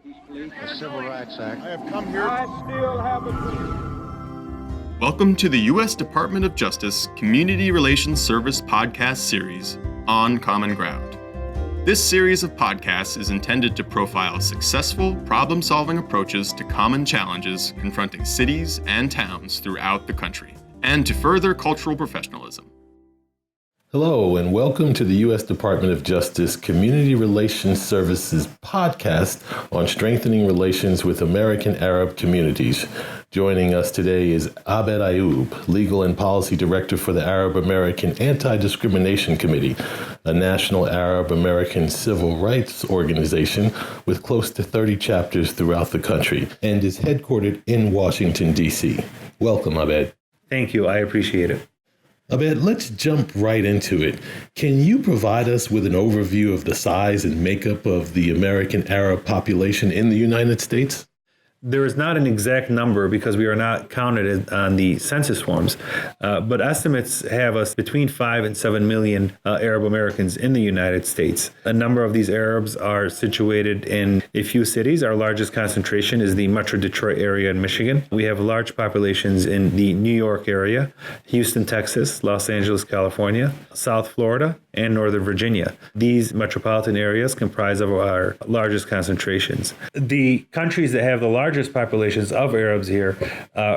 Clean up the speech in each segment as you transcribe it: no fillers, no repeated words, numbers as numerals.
The Civil Rights Act. I have come here. I still have a dream. Welcome to the U.S. Department of Justice Community Relations Service podcast series, On Common Ground. This series of podcasts is intended to profile successful problem-solving approaches to common challenges confronting cities and towns throughout the country, and to further cultural professionalism. Hello, and welcome to the U.S. Department of Justice Community Relations Services podcast on strengthening relations with American Arab communities. Joining us today is Abed Ayoub, Legal and Policy Director for the Arab American Anti-Discrimination Committee, a national Arab American civil rights organization with close to 30 chapters throughout the country, and is headquartered in Washington, D.C. Welcome, Abed. Thank you. I appreciate it. Abed, let's jump right into it. Can you provide us with an overview of the size and makeup of the American Arab population in the United States? There is not an exact number because we are not counted on the census forms, but estimates have us between 5 and 7 million Arab Americans in the United States. A number of these Arabs are situated in a few cities. Our largest concentration is the Metro Detroit area in Michigan. We have large populations in the New York area, Houston, Texas, Los Angeles, California, South Florida, and Northern Virginia. These metropolitan areas comprise of our largest concentrations. The countries that have the largest populations of Arabs here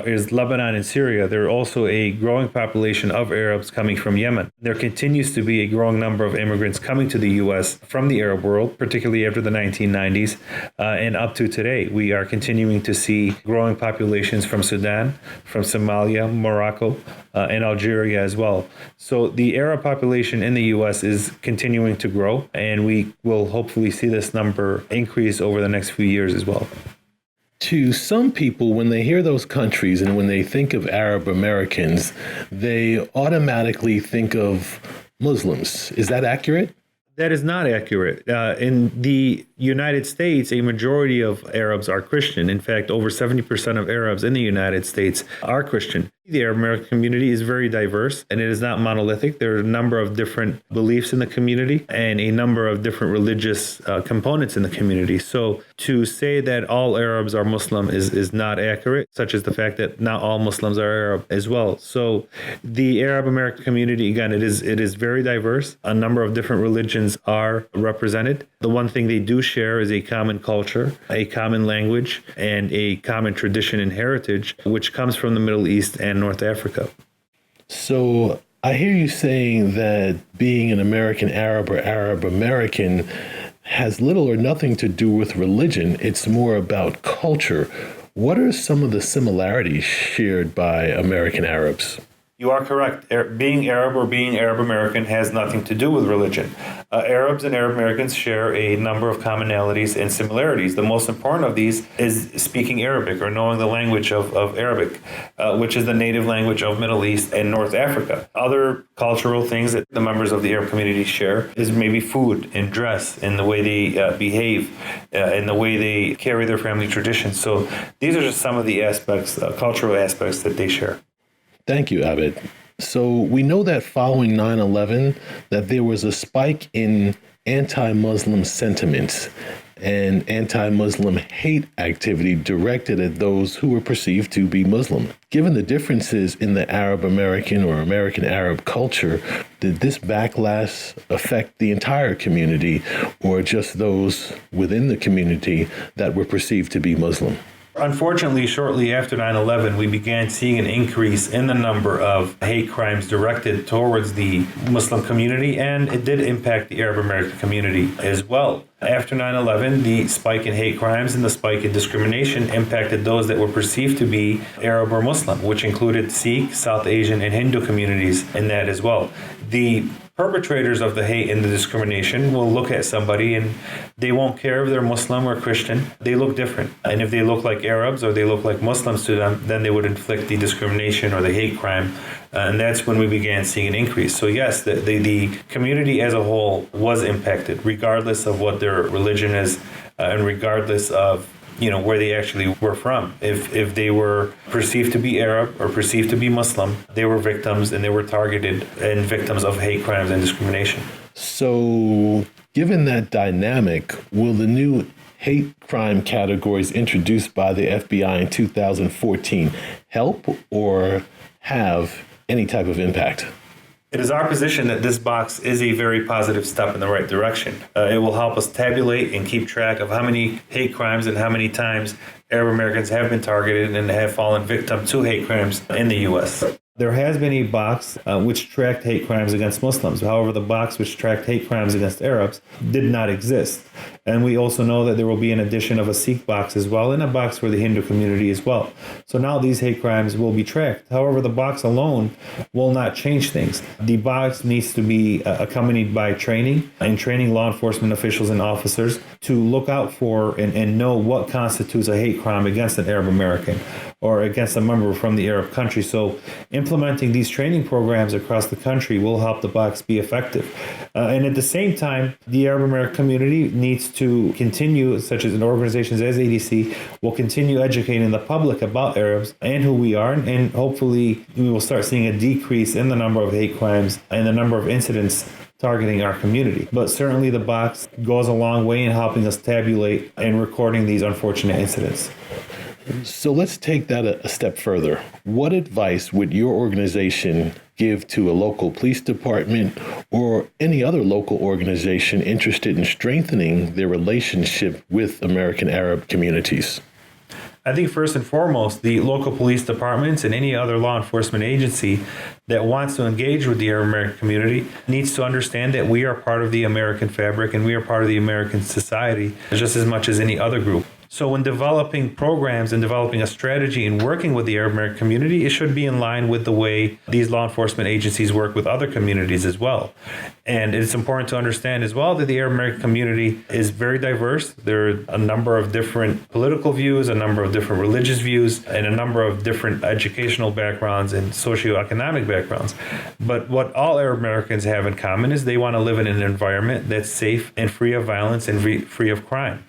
is Lebanon and Syria. There are also a growing population of Arabs coming from Yemen. There continues to be a growing number of immigrants coming to the U.S. from the Arab world, particularly after the 1990s and up to today. We are continuing to see growing populations from Sudan, from Somalia, Morocco, and Algeria as well. So the Arab population in the U.S. is continuing to grow, and we will hopefully see this number increase over the next few years as well. To some people, when they hear those countries and when they think of Arab Americans, they automatically think of Muslims. Is that accurate? That is not accurate. In the United States, a majority of Arabs are Christian. In fact, over 70% of Arabs in the United States are Christian. The Arab American community is very diverse, and it is not monolithic. There are a number of different beliefs in the community and a number of different religious components in the community. So to say that all Arabs are Muslim is not accurate, such as the fact that not all Muslims are Arab as well. So the Arab American community, again, it is very diverse. A number of different religions are represented. The one thing they do share is a common culture, a common language, and a common tradition and heritage, which comes from the Middle East and North Africa. So I hear you saying that being an American Arab or Arab American has little or nothing to do with religion. It's more about culture. What are some of the similarities shared by American Arabs? You are correct. Being Arab or being Arab American has nothing to do with religion. Arabs and Arab Americans share a number of commonalities and similarities. The most important of these is speaking Arabic or knowing the language of Arabic, which is the native language of Middle East and North Africa. Other cultural things that the members of the Arab community share is maybe food and dress and the way they behave and the way they carry their family traditions. So these are just some of the aspects, cultural aspects that they share. Thank you, Abed. So we know that following 9/11, that there was a spike in anti-Muslim sentiments and anti-Muslim hate activity directed at those who were perceived to be Muslim. Given the differences in the Arab American or American Arab culture, did this backlash affect the entire community or just those within the community that were perceived to be Muslim? Unfortunately, shortly after 9/11, we began seeing an increase in the number of hate crimes directed towards the Muslim community, and it did impact the Arab American community as well. After 9/11, the spike in hate crimes and the spike in discrimination impacted those that were perceived to be Arab or Muslim, which included Sikh, South Asian, and Hindu communities in that as well. The perpetrators of the hate and the discrimination will look at somebody and they won't care if they're Muslim or Christian. They look different. And if they look like Arabs or they look like Muslims to them, then they would inflict the discrimination or the hate crime. And that's when we began seeing an increase. So yes, the community as a whole was impacted, regardless of what their religion is and regardless of where they actually were from. If they were perceived to be Arab or perceived to be Muslim, they were victims and they were targeted and victims of hate crimes and discrimination. So given that dynamic, will the new hate crime categories introduced by the FBI in 2014 help or have any type of impact? It is our position that this box is a very positive step in the right direction. It will help us tabulate and keep track of how many hate crimes and how many times Arab Americans have been targeted and have fallen victim to hate crimes in the U.S. There has been a box which tracked hate crimes against Muslims. However, the box which tracked hate crimes against Arabs did not exist. And we also know that there will be an addition of a Sikh box as well and a box for the Hindu community as well. So now these hate crimes will be tracked. However, the box alone will not change things. The box needs to be accompanied by training and training law enforcement officials and officers to look out for and know what constitutes a hate crime against an Arab American or against a member from the Arab country. So implementing these training programs across the country will help the box be effective. And at the same time, the Arab American community needs to continue, such as in organizations as ADC, will continue educating the public about Arabs and who we are. And hopefully we will start seeing a decrease in the number of hate crimes and the number of incidents targeting our community. But certainly the box goes a long way in helping us tabulate and recording these unfortunate incidents. So let's take that a step further. What advice would your organization give to a local police department or any other local organization interested in strengthening their relationship with American Arab communities? I think first and foremost, the local police departments and any other law enforcement agency that wants to engage with the Arab American community needs to understand that we are part of the American fabric and we are part of the American society just as much as any other group. So when developing programs and developing a strategy and working with the Arab American community, it should be in line with the way these law enforcement agencies work with other communities as well. And it's important to understand as well that the Arab American community is very diverse. There are a number of different political views, a number of different religious views, and a number of different educational backgrounds and socioeconomic backgrounds. But what all Arab Americans have in common is they want to live in an environment that's safe and free of violence and free of crime.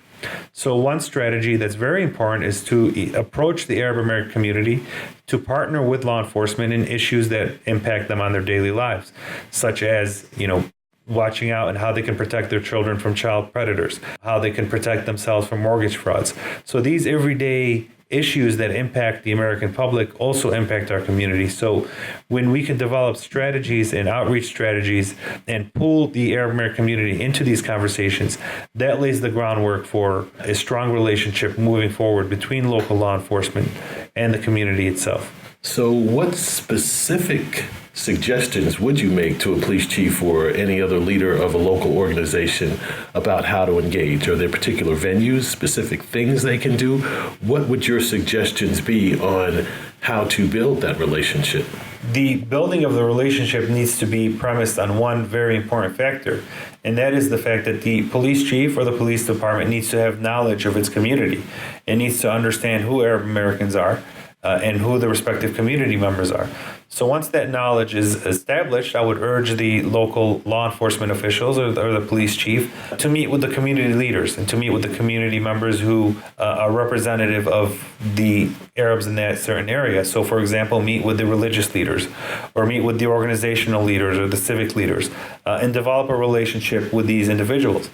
So one strategy that's very important is to approach the Arab American community to partner with law enforcement in issues that impact them on their daily lives, such as, watching out and how they can protect their children from child predators, how they can protect themselves from mortgage frauds. So these everyday issues that impact the American public also impact our community. So when we can develop strategies and outreach strategies and pull the Arab American community into these conversations, that lays the groundwork for a strong relationship moving forward between local law enforcement and the community itself. So what specific suggestions would you make to a police chief or any other leader of a local organization about how to engage? Are there particular venues, specific things they can do? What would your suggestions be on how to build that relationship? The building of the relationship needs to be premised on one very important factor, and that is the fact that the police chief or the police department needs to have knowledge of its community. It needs to understand who Arab Americans are and who the respective community members are. So once that knowledge is established, I would urge the local law enforcement officials or the police chief to meet with the community leaders and to meet with the community members who are representative of the Arabs in that certain area. So for example, meet with the religious leaders or meet with the organizational leaders or the civic leaders and develop a relationship with these individuals.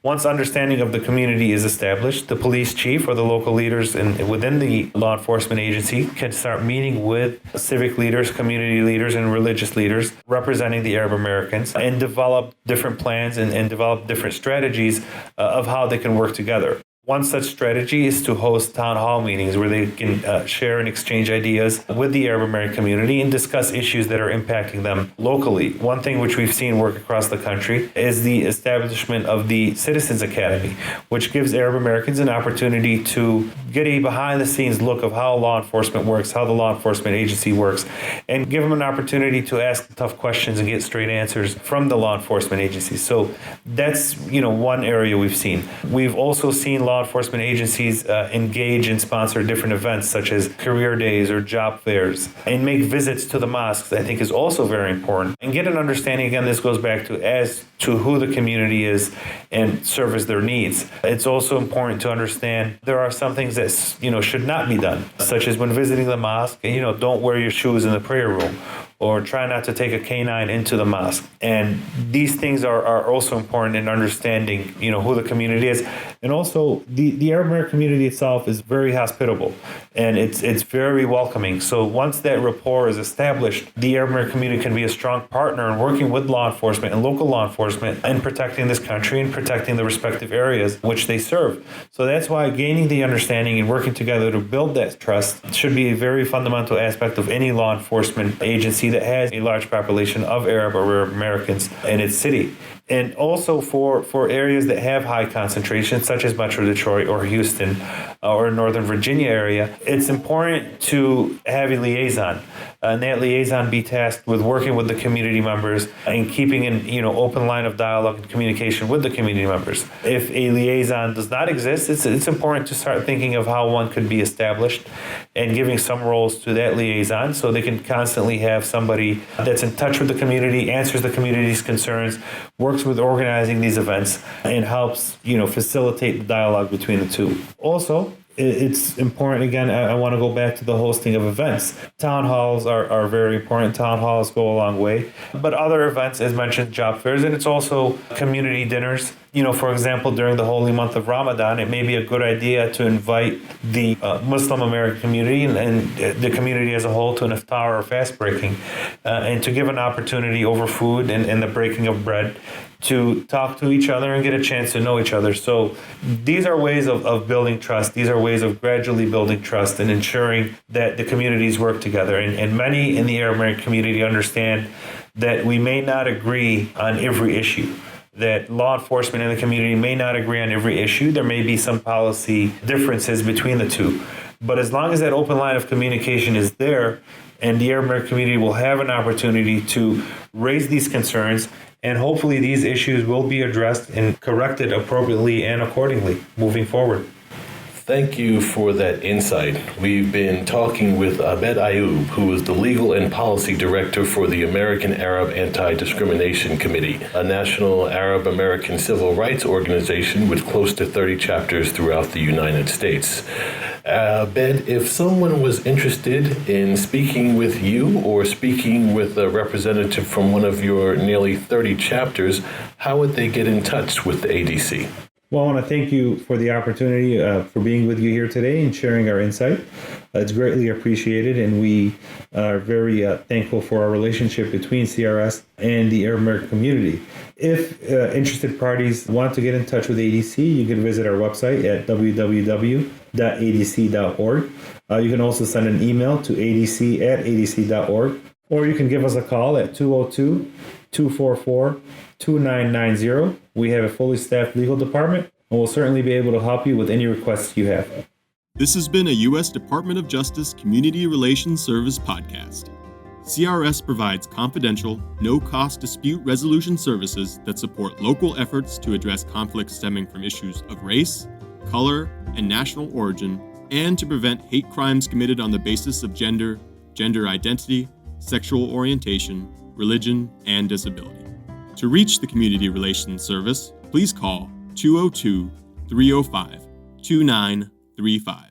Once understanding of the community is established, the police chief or the local leaders within the law enforcement agency can start meeting with civic leaders, community leaders, and religious leaders representing the Arab Americans and develop different plans and develop different strategies of how they can work together. One such strategy is to host town hall meetings where they can share and exchange ideas with the Arab American community and discuss issues that are impacting them locally. One thing which we've seen work across the country is the establishment of the Citizens Academy, which gives Arab Americans an opportunity to get a behind-the-scenes look of how law enforcement works, how the law enforcement agency works, and give them an opportunity to ask tough questions and get straight answers from the law enforcement agencies. So that's one area we've seen. We've also seen law enforcement agencies engage and sponsor different events such as career days or job fairs and make visits to the mosques. I think is also very important, and get an understanding. Again, this goes back to who the community is and service their needs. It's also important to understand there are some things that should not be done, such as when visiting the mosque, don't wear your shoes in the prayer room, or try not to take a canine into the mosque. And these things are also important in understanding, who the community is. And also, the Arab American community itself is very hospitable, and it's very welcoming. So once that rapport is established, the Arab American community can be a strong partner in working with law enforcement and local law enforcement in protecting this country and protecting the respective areas which they serve. So that's why gaining the understanding and working together to build that trust should be a very fundamental aspect of any law enforcement agency that has a large population of Arab or Arab Americans in its city. And also for areas that have high concentrations, such as Metro Detroit or Houston or Northern Virginia area, it's important to have a liaison. And that liaison be tasked with working with the community members and keeping an open line of dialogue and communication with the community members. If a liaison does not exist, it's important to start thinking of how one could be established and giving some roles to that liaison so they can constantly have somebody that's in touch with the community, answers the community's concerns, works with organizing these events, and helps facilitate the dialogue between the two. Also, it's important, again, I want to go back to the hosting of events. Town halls are very important. Town halls go a long way. But other events, as mentioned, job fairs, and it's also community dinners. For example, during the holy month of Ramadan, it may be a good idea to invite the Muslim American community and the community as a whole to an iftar or fast breaking, and to give an opportunity over food and the breaking of bread to talk to each other and get a chance to know each other. So these are ways of building trust. These are ways of gradually building trust and ensuring that the communities work together. And many in the Arab American community understand that we may not agree on every issue, that law enforcement and the community may not agree on every issue. There may be some policy differences between the two. But as long as that open line of communication is there, and the Arab American community will have an opportunity to raise these concerns, and hopefully these issues will be addressed and corrected appropriately and accordingly moving forward. Thank you for that insight. We've been talking with Abed Ayoub, who is the Legal and Policy Director for the American Arab Anti-Discrimination Committee, a national Arab American civil rights organization with close to 30 chapters throughout the United States. Abed, if someone was interested in speaking with you or speaking with a representative from one of your nearly 30 chapters, how would they get in touch with the ADC? Well, I want to thank you for the opportunity for being with you here today and sharing our insight. It's greatly appreciated, and we are very thankful for our relationship between CRS and the Arab American community. If interested parties want to get in touch with ADC, you can visit our website at www.adc.org. You can also send an email to adc@adc.org, or you can give us a call at 202-244-2990. We have a fully staffed legal department, and we'll certainly be able to help you with any requests you have. This has been a U.S. Department of Justice Community Relations Service podcast. CRS provides confidential, no-cost dispute resolution services that support local efforts to address conflicts stemming from issues of race, color, and national origin, and to prevent hate crimes committed on the basis of gender, gender identity, sexual orientation, religion, and disability. To reach the Community Relations Service, please call 202-305-2935.